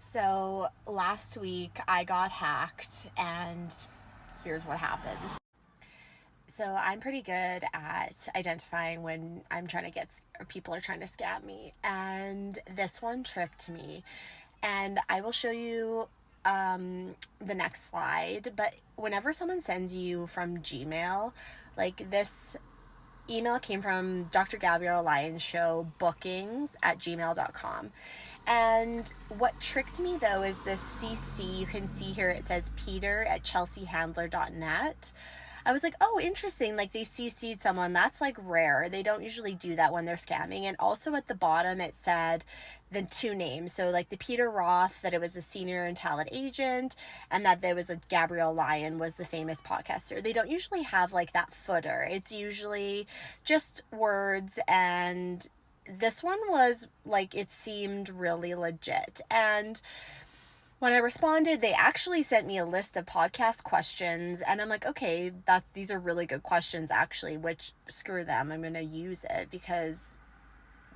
So last week I got hacked, and here's what happened. So I'm pretty good at identifying when I'm trying to get or people are trying to scam me, and this one tricked me. And I will show you the next slide. But whenever someone sends you from Gmail, like this email came from Dr. Gabrielle Lyons show bookings at gmail.com. And what tricked me though is this CC. You can see here it says Peter at chelseahandler.net. I was like, oh, interesting. Like they CC'd someone. That's like rare. They don't usually do that when they're scamming. And also at the bottom, it said the two names. So like the Peter Roth, that it was a senior and talent agent, and that there was a Gabrielle Lyon was the famous podcaster. They don't usually have like that footer. It's usually just words, and this one was like, it seemed really legit. And when I responded, they actually sent me a list of podcast questions, and I'm like, okay, these are really good questions actually, which screw them. I'm going to use it because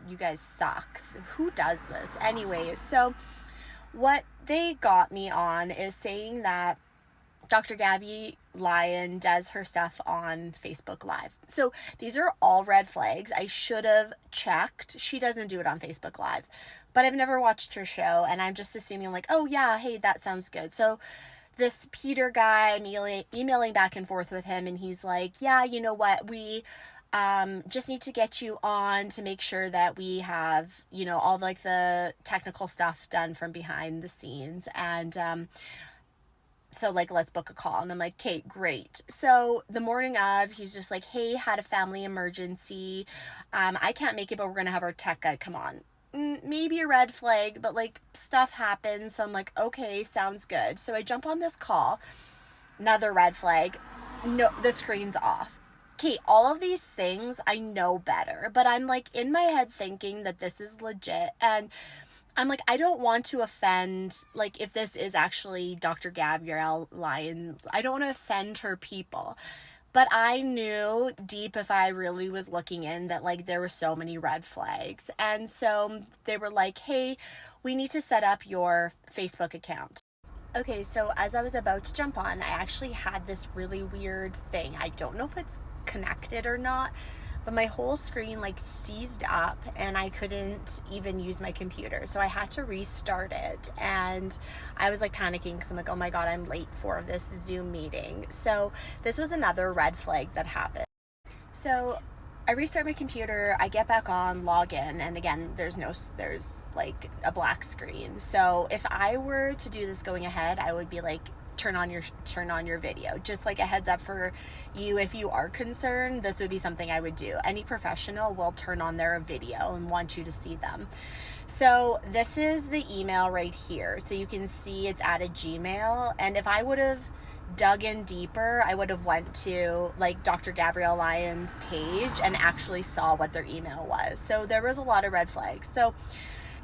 you guys suck. Who does this? Anyways, so what they got me on is saying that Dr. Gabby Lyon does her stuff on Facebook Live. So these are all red flags. I should have checked. She doesn't do it on Facebook Live, but I've never watched her show, and I'm just assuming like, oh yeah, hey, that sounds good. So this Peter guy, I'm emailing back and forth with him, and he's like, yeah, you know what, we just need to get you on to make sure that we have, all like the technical stuff done from behind the scenes. And so like, let's book a call. And I'm like, Kate, great. So the morning of, he's just like, hey, had a family emergency. I can't make it, but we're going to have our tech guy come on. Maybe a red flag, but like stuff happens. So I'm like, okay, sounds good. So I jump on this call. Another red flag. No, the screen's off. Kate, all of these things I know better, but I'm like in my head thinking that this is legit. And I'm like, I don't want to offend, like, if this is actually Dr. Gabrielle Lyons, I don't want to offend her people. But I knew deep, if I really was looking in, that like there were so many red flags. And so they were like, hey, we need to set up your Facebook account. Okay, so as I was about to jump on, I actually had this really weird thing. I don't know if it's connected or not, but my whole screen like seized up, and I couldn't even use my computer. So I had to restart it, and I was like panicking because I'm like, oh my God, I'm late for this Zoom meeting. So this was another red flag that happened. So I restart my computer, I get back on, log in, and again, there's like a black screen. So if I were to do this going ahead, I would be like, turn on your video. Just like a heads up for you, if you are concerned, this would be something I would do. Any professional will turn on their video and want you to see them. So this is the email right here. So you can see it's at a Gmail, and if I would have dug in deeper, I would have went to like Dr. Gabrielle Lyons' page and actually saw what their email was. So there was a lot of red flags. So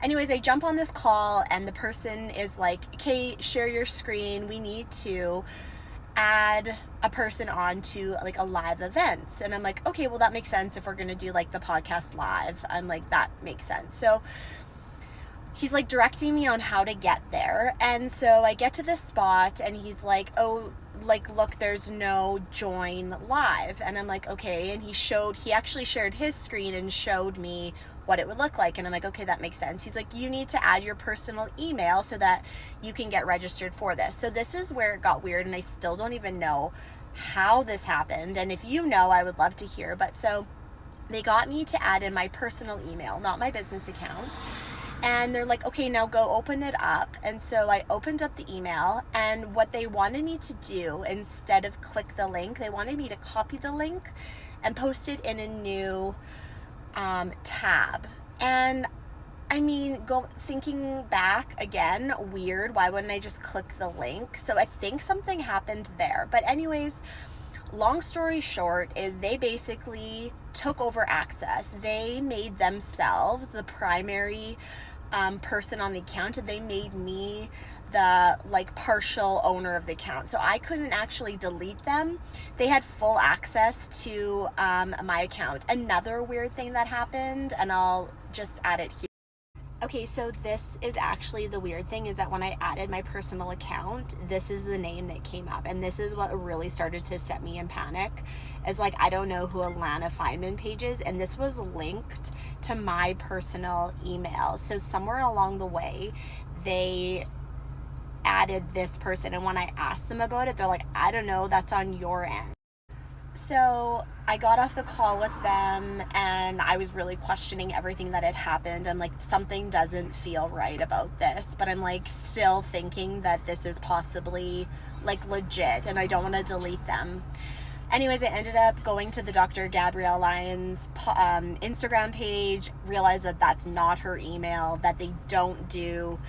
anyways, I jump on this call, and the person is like, okay, share your screen. We need to add a person on to like a live events. And I'm like, okay, well, that makes sense if we're going to do like the podcast live. I'm like, that makes sense. So he's like directing me on how to get there. And so I get to this spot, and he's like, oh, like, look, there's no join live. And I'm like, okay. And he actually shared his screen and showed me what it would look like. And I'm like, okay, that makes sense. He's like, you need to add your personal email so that you can get registered for this. So this is where it got weird, and I still don't even know how this happened. And if you know, I would love to hear. But so they got me to add in my personal email, not my business account. And they're like, okay, now go open it up. And so I opened up the email, and what they wanted me to do, instead of click the link, they wanted me to copy the link and post it in a new tab. And I mean, thinking back again, weird. Why wouldn't I just click the link? So I think something happened there. But anyways, long story short is they basically took over access. They made themselves the primary person on the account, and they made me the like partial owner of the account. So I couldn't actually delete them. They had full access to my account. Another weird thing that happened, and I'll just add it here. Okay, so this is actually the weird thing, is that when I added my personal account, this is the name that came up. And this is what really started to set me in panic. Is like, I don't know who Alana Feynman page is. And this was linked to my personal email. So somewhere along the way, they added this person. And when I asked them about it, they're like, I don't know, that's on your end. So I got off the call with them and I was really questioning everything that had happened. I'm like, something doesn't feel right about this, but I'm like still thinking that this is possibly like legit and I don't want to delete them. Anyways, I ended up going to the Dr. Gabrielle Lyons Instagram page, realized that that's not her email, that they don't do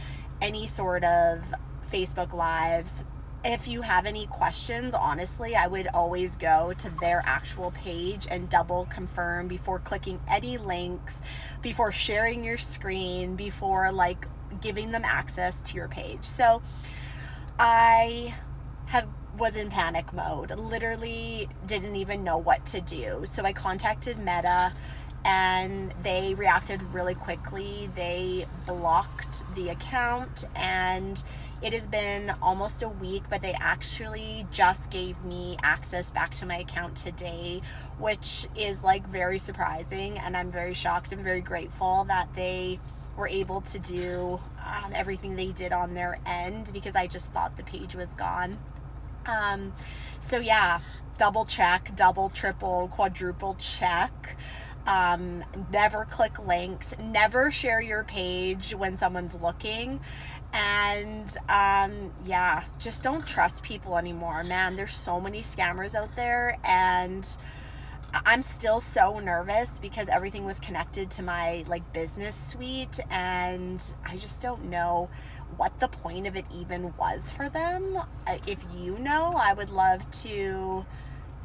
any sort of Facebook Lives. If you have any questions, honestly, I would always go to their actual page and double confirm before clicking any links, before sharing your screen, before like giving them access to your page. So I was in panic mode, literally didn't even know what to do. So I contacted Meta and they reacted really quickly. They blocked the account and it has been almost a week, but they actually just gave me access back to my account today, which is like very surprising. And I'm very shocked and very grateful that they were able to do everything they did on their end, because I just thought the page was gone. So yeah, double check, double, triple, quadruple check. Never click links, never share your page when someone's looking. And yeah, just don't trust people anymore, man. There's so many scammers out there, and I'm still so nervous because everything was connected to my like business suite, and I just don't know what the point of it even was for them. If you know, I would love to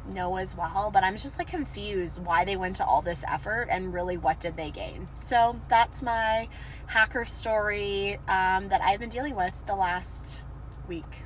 know as well, but I'm just like confused why they went to all this effort and really what did they gain. So that's my hacker story that I've been dealing with the last week.